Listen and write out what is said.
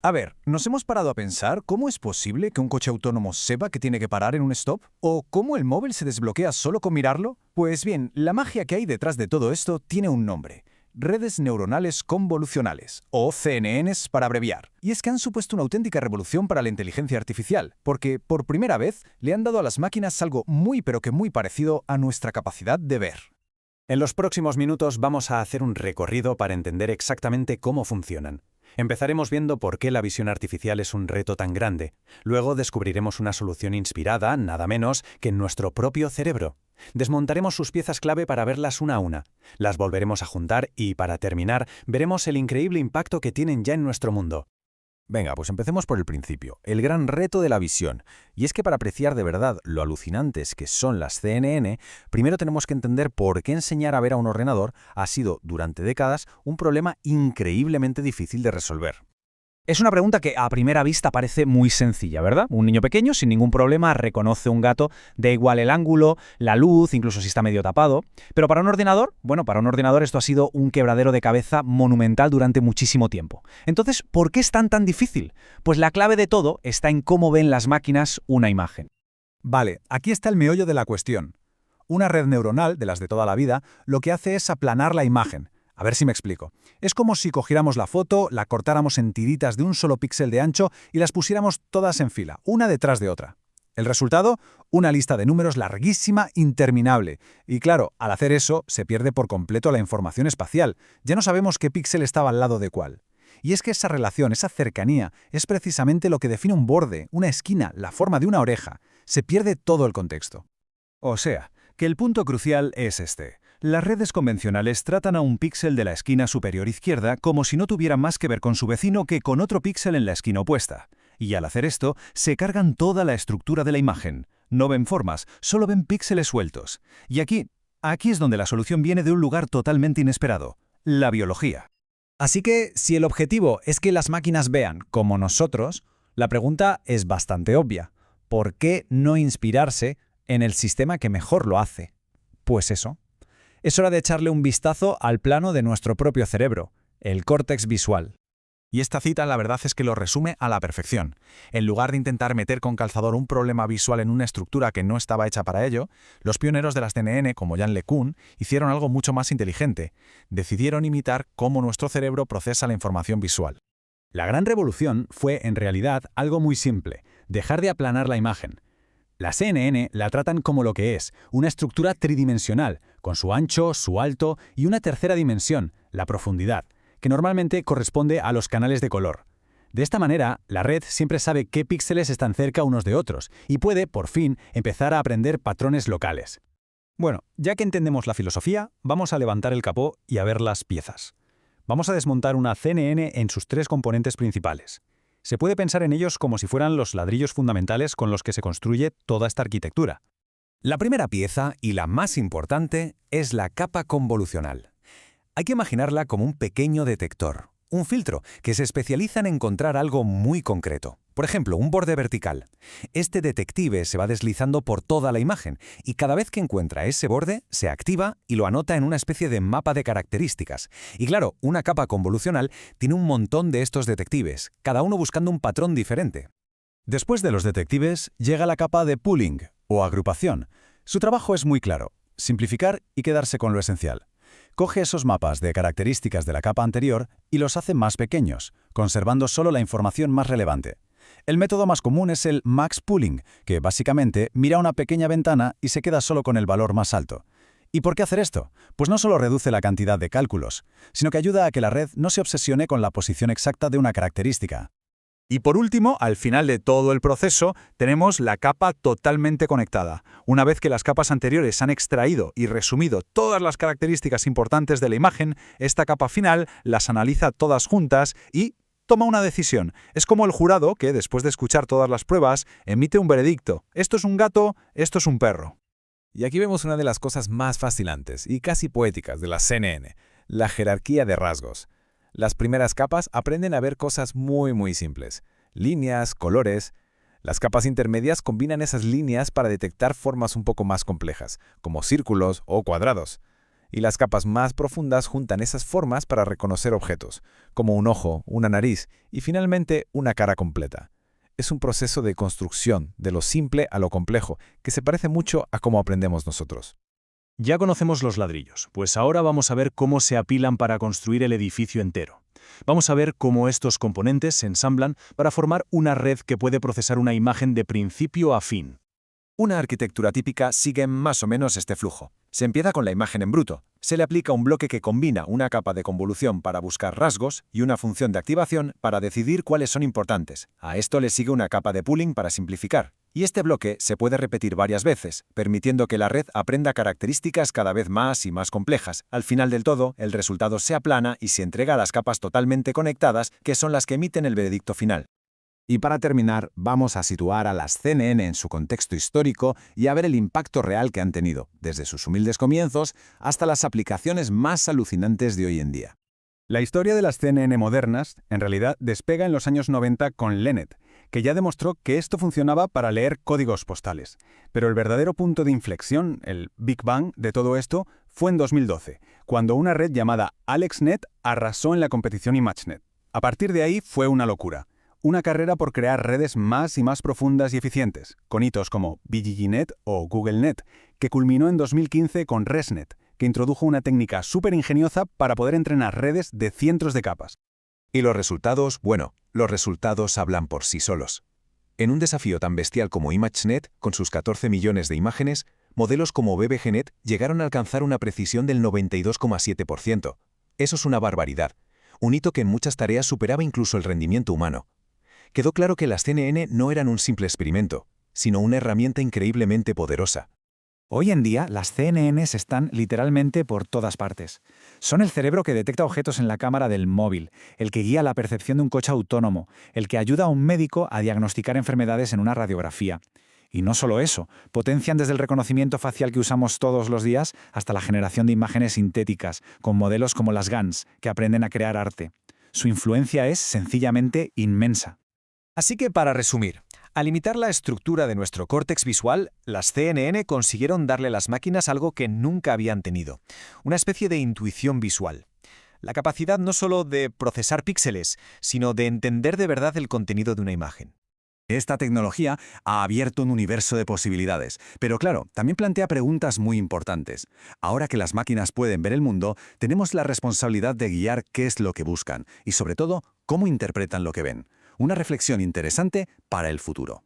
A ver, ¿nos hemos parado a pensar cómo es posible que un coche autónomo sepa que tiene que parar en un stop? ¿O cómo el móvil se desbloquea solo con mirarlo? Pues bien, la magia que hay detrás de todo esto tiene un nombre. Redes neuronales convolucionales, o CNNs para abreviar. Y es que han supuesto una auténtica revolución para la inteligencia artificial, porque por primera vez le han dado a las máquinas algo muy pero que muy parecido a nuestra capacidad de ver. En los próximos minutos vamos a hacer un recorrido para entender exactamente cómo funcionan. Empezaremos viendo por qué la visión artificial es un reto tan grande. Luego descubriremos una solución inspirada, nada menos, que en nuestro propio cerebro. Desmontaremos sus piezas clave para verlas una a una. Las volveremos a juntar y, para terminar, veremos el increíble impacto que tienen ya en nuestro mundo. Venga, pues empecemos por el principio, el gran reto de la visión. Y es que para apreciar de verdad lo alucinantes que son las CNN, primero tenemos que entender por qué enseñar a ver a un ordenador ha sido, durante décadas, un problema increíblemente difícil de resolver. Es una pregunta que a primera vista parece muy sencilla, ¿verdad? Un niño pequeño sin ningún problema reconoce un gato, da igual el ángulo, la luz, incluso si está medio tapado. Pero para un ordenador, bueno, para un ordenador esto ha sido un quebradero de cabeza monumental durante muchísimo tiempo. Entonces, ¿por qué es tan difícil? Pues la clave de todo está en cómo ven las máquinas una imagen. Vale, aquí está el meollo de la cuestión. Una red neuronal, de las de toda la vida, lo que hace es aplanar la imagen. A ver si me explico. Es como si cogiéramos la foto, la cortáramos en tiritas de un solo píxel de ancho y las pusiéramos todas en fila, una detrás de otra. El resultado, una lista de números larguísima, interminable. Y claro, al hacer eso, se pierde por completo la información espacial. Ya no sabemos qué píxel estaba al lado de cuál. Y es que esa relación, esa cercanía, es precisamente lo que define un borde, una esquina, la forma de una oreja. Se pierde todo el contexto. O sea, que el punto crucial es este. Las redes convencionales tratan a un píxel de la esquina superior izquierda como si no tuviera más que ver con su vecino que con otro píxel en la esquina opuesta. Y al hacer esto, se cargan toda la estructura de la imagen. No ven formas, solo ven píxeles sueltos. Y aquí es donde la solución viene de un lugar totalmente inesperado: la biología. Así que, si el objetivo es que las máquinas vean como nosotros, la pregunta es bastante obvia. ¿Por qué no inspirarse en el sistema que mejor lo hace? Pues eso. Es hora de echarle un vistazo al plano de nuestro propio cerebro, el córtex visual. Y esta cita la verdad es que lo resume a la perfección. En lugar de intentar meter con calzador un problema visual en una estructura que no estaba hecha para ello, los pioneros de las CNN, como Jan LeCun, hicieron algo mucho más inteligente. Decidieron imitar cómo nuestro cerebro procesa la información visual. La gran revolución fue, en realidad, algo muy simple: dejar de aplanar la imagen. La CNN la tratan como lo que es, una estructura tridimensional, con su ancho, su alto y una tercera dimensión, la profundidad, que normalmente corresponde a los canales de color. De esta manera, la red siempre sabe qué píxeles están cerca unos de otros y puede, por fin, empezar a aprender patrones locales. Bueno, ya que entendemos la filosofía, vamos a levantar el capó y a ver las piezas. Vamos a desmontar una CNN en sus tres componentes principales. Se puede pensar en ellos como si fueran los ladrillos fundamentales con los que se construye toda esta arquitectura. La primera pieza, y la más importante, es la capa convolucional. Hay que imaginarla como un pequeño detector, un filtro que se especializa en encontrar algo muy concreto. Por ejemplo, un borde vertical. Este detective se va deslizando por toda la imagen y cada vez que encuentra ese borde, se activa y lo anota en una especie de mapa de características. Y claro, una capa convolucional tiene un montón de estos detectives, cada uno buscando un patrón diferente. Después de los detectives, llega la capa de pooling, o agrupación. Su trabajo es muy claro: simplificar y quedarse con lo esencial. Coge esos mapas de características de la capa anterior y los hace más pequeños, conservando solo la información más relevante. El método más común es el max pooling, que básicamente mira una pequeña ventana y se queda solo con el valor más alto. ¿Y por qué hacer esto? Pues no solo reduce la cantidad de cálculos, sino que ayuda a que la red no se obsesione con la posición exacta de una característica. Y por último, al final de todo el proceso, tenemos la capa totalmente conectada. Una vez que las capas anteriores han extraído y resumido todas las características importantes de la imagen, esta capa final las analiza todas juntas y toma una decisión. Es como el jurado que, después de escuchar todas las pruebas, emite un veredicto: esto es un gato, esto es un perro. Y aquí vemos una de las cosas más fascinantes y casi poéticas de la CNN, la jerarquía de rasgos. Las primeras capas aprenden a ver cosas muy simples: líneas, colores. Las capas intermedias combinan esas líneas para detectar formas un poco más complejas, como círculos o cuadrados. y las capas más profundas juntan esas formas para reconocer objetos, como un ojo, una nariz y finalmente una cara completa. Es un proceso de construcción, de lo simple a lo complejo, que se parece mucho a cómo aprendemos nosotros. Ya conocemos los ladrillos, pues ahora vamos a ver cómo se apilan para construir el edificio entero. Vamos a ver cómo estos componentes se ensamblan para formar una red que puede procesar una imagen de principio a fin. Una arquitectura típica sigue más o menos este flujo. Se empieza con la imagen en bruto. Se le aplica un bloque que combina una capa de convolución para buscar rasgos y una función de activación para decidir cuáles son importantes. A esto le sigue una capa de pooling para simplificar. Y este bloque se puede repetir varias veces, permitiendo que la red aprenda características cada vez más y más complejas. Al final del todo, el resultado se aplana y se entrega a las capas totalmente conectadas, que son las que emiten el veredicto final. Y para terminar, vamos a situar a las CNN en su contexto histórico y a ver el impacto real que han tenido, desde sus humildes comienzos hasta las aplicaciones más alucinantes de hoy en día. La historia de las CNN modernas, en realidad, despega en los años 90 con LENET, que ya demostró que esto funcionaba para leer códigos postales. Pero el verdadero punto de inflexión, el Big Bang de todo esto, fue en 2012, cuando una red llamada AlexNet arrasó en la competición ImageNet. A partir de ahí fue una locura. Una carrera por crear redes más y más profundas y eficientes, con hitos como BGGNet o GoogleNet, que culminó en 2015 con ResNet, que introdujo una técnica súper ingeniosa para poder entrenar redes de cientos de capas. Y los resultados, bueno, los resultados hablan por sí solos. En un desafío tan bestial como ImageNet, con sus 14 millones de imágenes, modelos como BBGNet llegaron a alcanzar una precisión del 92,7%. Eso es una barbaridad, un hito que en muchas tareas superaba incluso el rendimiento humano. Quedó claro que las CNN no eran un simple experimento, sino una herramienta increíblemente poderosa. Hoy en día, las CNNs están literalmente por todas partes. Son el cerebro que detecta objetos en la cámara del móvil, el que guía la percepción de un coche autónomo, el que ayuda a un médico a diagnosticar enfermedades en una radiografía. Y no solo eso, potencian desde el reconocimiento facial que usamos todos los días hasta la generación de imágenes sintéticas, con modelos como las GANs, que aprenden a crear arte. Su influencia es sencillamente inmensa. Así que, para resumir, al imitar la estructura de nuestro córtex visual, las CNN consiguieron darle a las máquinas algo que nunca habían tenido, una especie de intuición visual. La capacidad no solo de procesar píxeles, sino de entender de verdad el contenido de una imagen. Esta tecnología ha abierto un universo de posibilidades, pero claro, también plantea preguntas muy importantes. Ahora que las máquinas pueden ver el mundo, tenemos la responsabilidad de guiar qué es lo que buscan y, sobre todo, cómo interpretan lo que ven. Una reflexión interesante para el futuro.